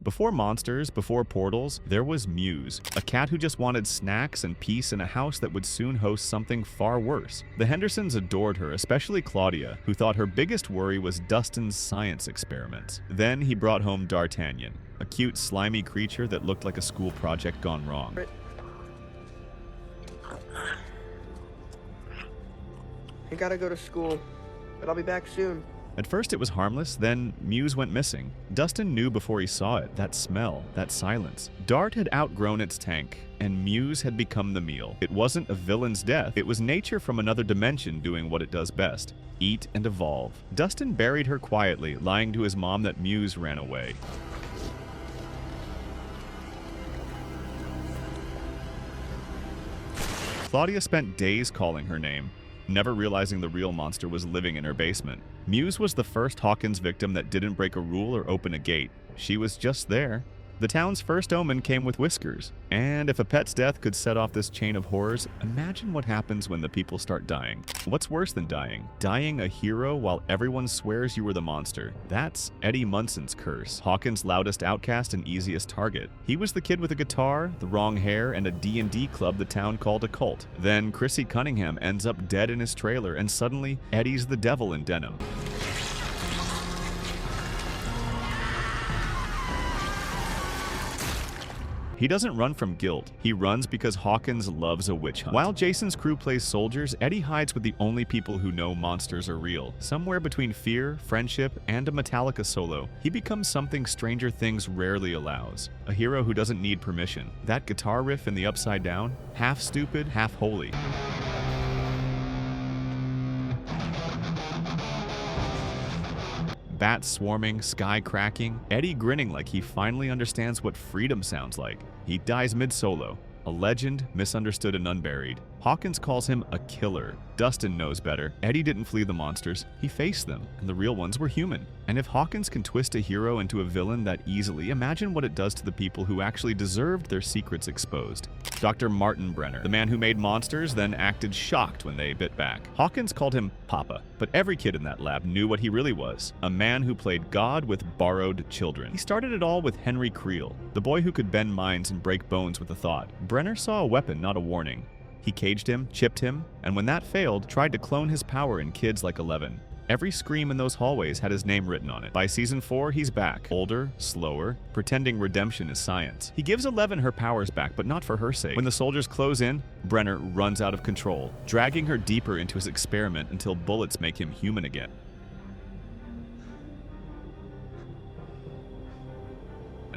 Before monsters, before portals, there was Mews, a cat who just wanted snacks and peace in a house that would soon host something far worse. The Hendersons adored her, especially Claudia, who thought her biggest worry was Dustin's science experiments. Then he brought home D'Artagnan, a cute, slimy creature that looked like a school project gone wrong. I gotta go to school, but I'll be back soon. At first it was harmless, then Mews went missing. Dustin knew before he saw it, that smell, that silence. Dart had outgrown its tank, and Mews had become the meal. It wasn't a villain's death, it was nature from another dimension doing what it does best: eat and evolve. Dustin buried her quietly, lying to his mom that Mews ran away. Claudia spent days calling her name, never realizing the real monster was living in her basement. Mews was the first Hawkins victim that didn't break a rule or open a gate. She was just there. The town's first omen came with whiskers. And if a pet's death could set off this chain of horrors, imagine what happens when the people start dying. What's worse than dying? Dying a hero while everyone swears you were the monster. That's Eddie Munson's curse, Hawkins' loudest outcast and easiest target. He was the kid with a guitar, the wrong hair, and a D&D club the town called a cult. Then Chrissy Cunningham ends up dead in his trailer, and suddenly Eddie's the devil in denim. He doesn't run from guilt, he runs because Hawkins loves a witch hunt. While Jason's crew plays soldiers, Eddie hides with the only people who know monsters are real. Somewhere between fear, friendship, and a Metallica solo, he becomes something Stranger Things rarely allows. A hero who doesn't need permission. That guitar riff in the Upside Down? Half stupid, half holy. Bats swarming, sky cracking, Eddie grinning like he finally understands what freedom sounds like. He dies mid-solo. A legend, misunderstood and unburied. Hawkins calls him a killer. Dustin knows better. Eddie didn't flee the monsters, he faced them, and the real ones were human. And if Hawkins can twist a hero into a villain that easily, imagine what it does to the people who actually deserved their secrets exposed. Dr. Martin Brenner, the man who made monsters, then acted shocked when they bit back. Hawkins called him Papa, but every kid in that lab knew what he really was: a man who played God with borrowed children. He started it all with Henry Creel, the boy who could bend minds and break bones with a thought. Brenner saw a weapon, not a warning. He caged him, chipped him, and when that failed, tried to clone his power in kids like 11. Every scream in those hallways had his name written on it. By season 4, he's back. Older, slower, pretending redemption is science. He gives 11 her powers back, but not for her sake. When the soldiers close in, Brenner runs out of control, dragging her deeper into his experiment until bullets make him human again.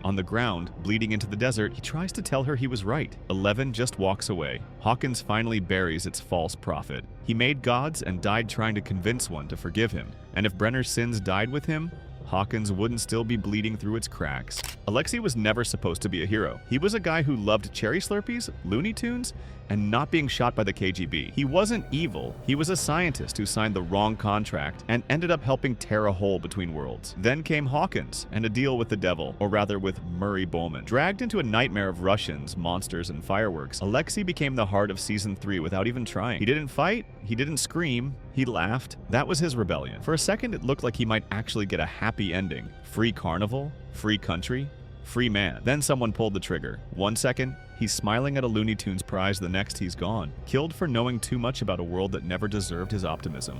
On the ground, bleeding into the desert, he tries to tell her he was right. 11 just walks away. Hawkins finally buries its false prophet. He made gods and died trying to convince one to forgive him. And if Brenner's sins died with him, Hawkins wouldn't still be bleeding through its cracks. Alexei was never supposed to be a hero. He was a guy who loved cherry Slurpees, Looney Tunes, and not being shot by the KGB. He wasn't evil. He was a scientist who signed the wrong contract and ended up helping tear a hole between worlds. Then came Hawkins and a deal with the devil, or rather with Murray Bowman. Dragged into a nightmare of Russians, monsters, and fireworks, Alexei became the heart of season 3 without even trying. He didn't fight, he didn't scream, he laughed. That was his rebellion. For a second, it looked like he might actually get a happy ending. Free carnival, free country, free man. Then someone pulled the trigger. 1 second, he's smiling at a Looney Tunes prize, the next he's gone. Killed for knowing too much about a world that never deserved his optimism.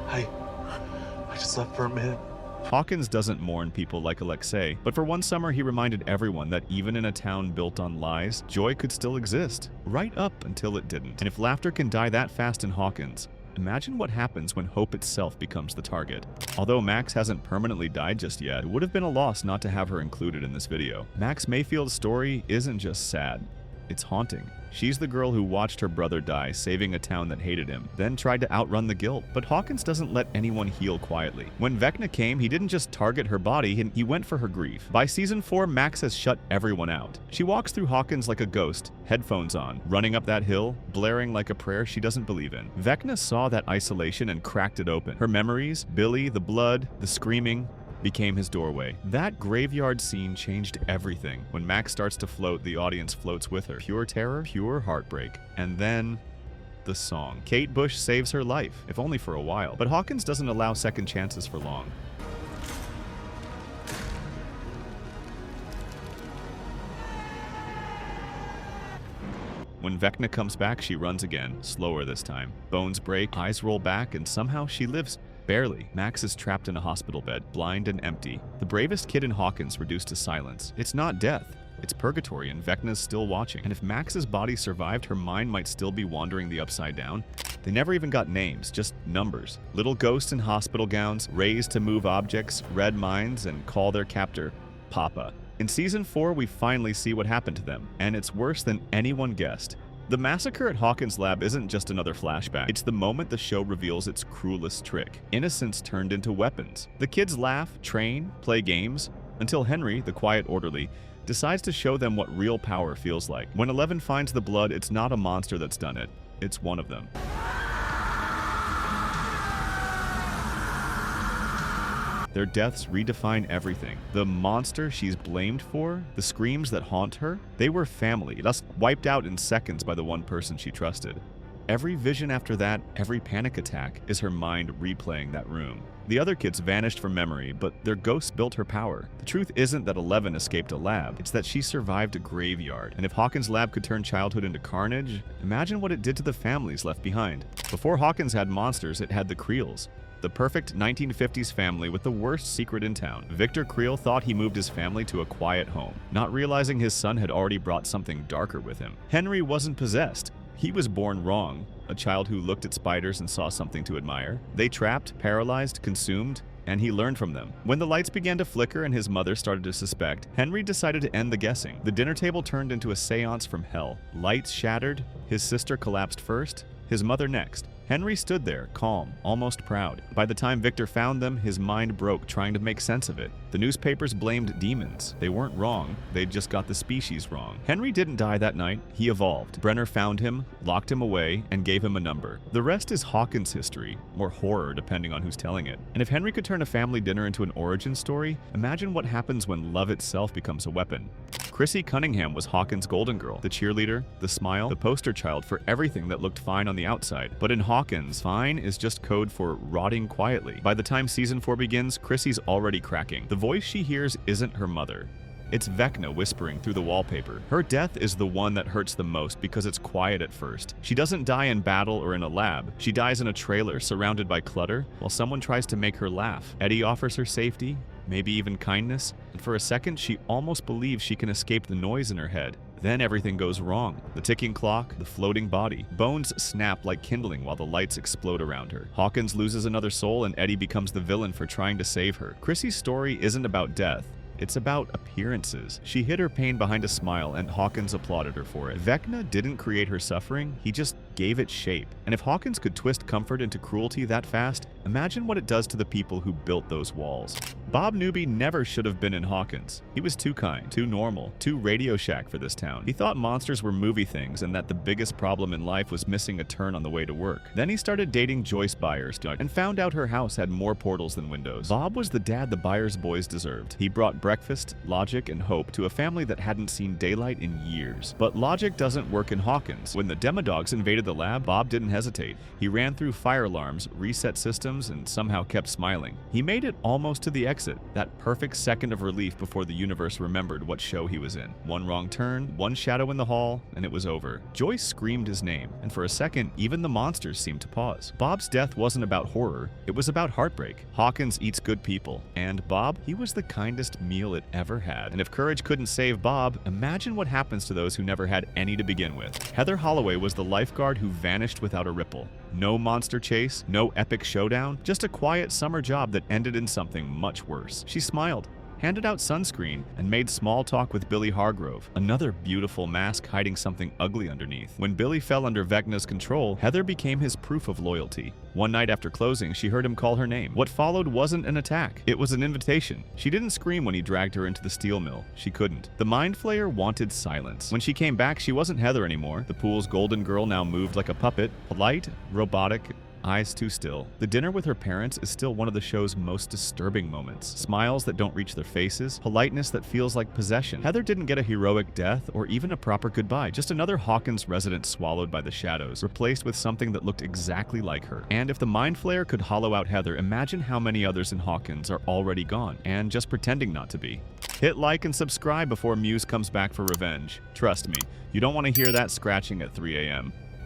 I just left for a minute. Hawkins doesn't mourn people like Alexei, but for one summer he reminded everyone that even in a town built on lies, joy could still exist, right up until it didn't. And if laughter can die that fast in Hawkins, imagine what happens when hope itself becomes the target. Although Max hasn't permanently died just yet, it would have been a loss not to have her included in this video. Max Mayfield's story isn't just sad, it's haunting. She's the girl who watched her brother die, saving a town that hated him, then tried to outrun the guilt. But Hawkins doesn't let anyone heal quietly. When Vecna came, he didn't just target her body, he went for her grief. By season 4, Max has shut everyone out. She walks through Hawkins like a ghost, headphones on, running up that hill, blaring like a prayer she doesn't believe in. Vecna saw that isolation and cracked it open. Her memories, Billy, the blood, the screaming, became his doorway. That graveyard scene changed everything. When Max starts to float, the audience floats with her. Pure terror, pure heartbreak. And then the song. Kate Bush saves her life, if only for a while. But Hawkins doesn't allow second chances for long. When Vecna comes back, she runs again, slower this time. Bones break, eyes roll back, and somehow she lives. Barely. Max is trapped in a hospital bed, blind and empty. The bravest kid in Hawkins reduced to silence. It's not death. It's purgatory, and Vecna's still watching. And if Max's body survived, her mind might still be wandering the upside down. They never even got names, just numbers. Little ghosts in hospital gowns, raised to move objects, read minds, and call their captor Papa. In Season 4, we finally see what happened to them, and it's worse than anyone guessed. The massacre at Hawkins' lab isn't just another flashback. It's the moment the show reveals its cruelest trick. Innocence turned into weapons. The kids laugh, train, play games, until Henry, the quiet orderly, decides to show them what real power feels like. When 11 finds the blood, it's not a monster that's done it. It's one of them. Their deaths redefine everything. The monster she's blamed for, the screams that haunt her, they were family, thus wiped out in seconds by the one person she trusted. Every vision after that, every panic attack, is her mind replaying that room. The other kids vanished from memory, but their ghosts built her power. The truth isn't that 11 escaped a lab, it's that she survived a graveyard. And if Hawkins' lab could turn childhood into carnage, imagine what it did to the families left behind. Before Hawkins had monsters, it had the Creels. The perfect 1950s family with the worst secret in town. Victor Creel thought he moved his family to a quiet home, not realizing his son had already brought something darker with him. Henry wasn't possessed. He was born wrong, a child who looked at spiders and saw something to admire. They trapped, paralyzed, consumed, and he learned from them. When the lights began to flicker and his mother started to suspect, Henry decided to end the guessing. The dinner table turned into a seance from hell. Lights shattered, his sister collapsed first, his mother next. Henry stood there, calm, almost proud. By the time Victor found them, his mind broke trying to make sense of it. The newspapers blamed demons. They weren't wrong, they'd just got the species wrong. Henry didn't die that night, he evolved. Brenner found him, locked him away, and gave him a number. The rest is Hawkins' history, or horror depending on who's telling it. And if Henry could turn a family dinner into an origin story, imagine what happens when love itself becomes a weapon. Chrissy Cunningham was Hawkins' golden girl, the cheerleader, the smile, the poster child for everything that looked fine on the outside. But in Hawkins, fine is just code for rotting quietly. By the time Season 4 begins, Chrissy's already cracking. The voice she hears isn't her mother. It's Vecna whispering through the wallpaper. Her death is the one that hurts the most because it's quiet at first. She doesn't die in battle or in a lab. She dies in a trailer surrounded by clutter while someone tries to make her laugh. Eddie offers her safety, maybe even kindness, and for a second she almost believes she can escape the noise in her head. Then everything goes wrong. The ticking clock, the floating body. Bones snap like kindling while the lights explode around her. Hawkins loses another soul and Eddie becomes the villain for trying to save her. Chrissy's story isn't about death. It's about appearances. She hid her pain behind a smile, and Hawkins applauded her for it. Vecna didn't create her suffering, he just gave it shape. And if Hawkins could twist comfort into cruelty that fast, imagine what it does to the people who built those walls. Bob Newby never should have been in Hawkins. He was too kind, too normal, too Radio Shack for this town. He thought monsters were movie things and that the biggest problem in life was missing a turn on the way to work. Then he started dating Joyce Byers and found out her house had more portals than windows. Bob was the dad the Byers boys deserved. He brought breakfast, logic, and hope to a family that hadn't seen daylight in years. But logic doesn't work in Hawkins. When the Demodogs invaded the lab, Bob didn't hesitate. He ran through fire alarms, reset systems, and somehow kept smiling. He made it almost to the exit, that perfect second of relief before the universe remembered what show he was in. One wrong turn, one shadow in the hall, and it was over. Joyce screamed his name, and for a second, even the monsters seemed to pause. Bob's death wasn't about horror, it was about heartbreak. Hawkins eats good people, and Bob, he was the kindest meal it ever had. And if courage couldn't save Bob, imagine what happens to those who never had any to begin with. Heather Holloway was the lifeguard who vanished without a ripple. No monster chase, no epic showdown, just a quiet summer job that ended in something much worse. She smiled, handed out sunscreen, and made small talk with Billy Hargrove, another beautiful mask hiding something ugly underneath. When Billy fell under Vecna's control, Heather became his proof of loyalty. One night after closing, she heard him call her name. What followed wasn't an attack, it was an invitation. She didn't scream when he dragged her into the steel mill. She couldn't. The Mind Flayer wanted silence. When she came back, she wasn't Heather anymore. The pool's golden girl now moved like a puppet, polite, robotic, eyes too still. The dinner with her parents is still one of the show's most disturbing moments. Smiles that don't reach their faces, politeness that feels like possession. Heather didn't get a heroic death or even a proper goodbye, just another Hawkins resident swallowed by the shadows, replaced with something that looked exactly like her. And if the Mind Flayer could hollow out Heather, imagine how many others in Hawkins are already gone, and just pretending not to be. Hit like and subscribe before Mews comes back for revenge. Trust me, you don't want to hear that scratching at 3 a.m.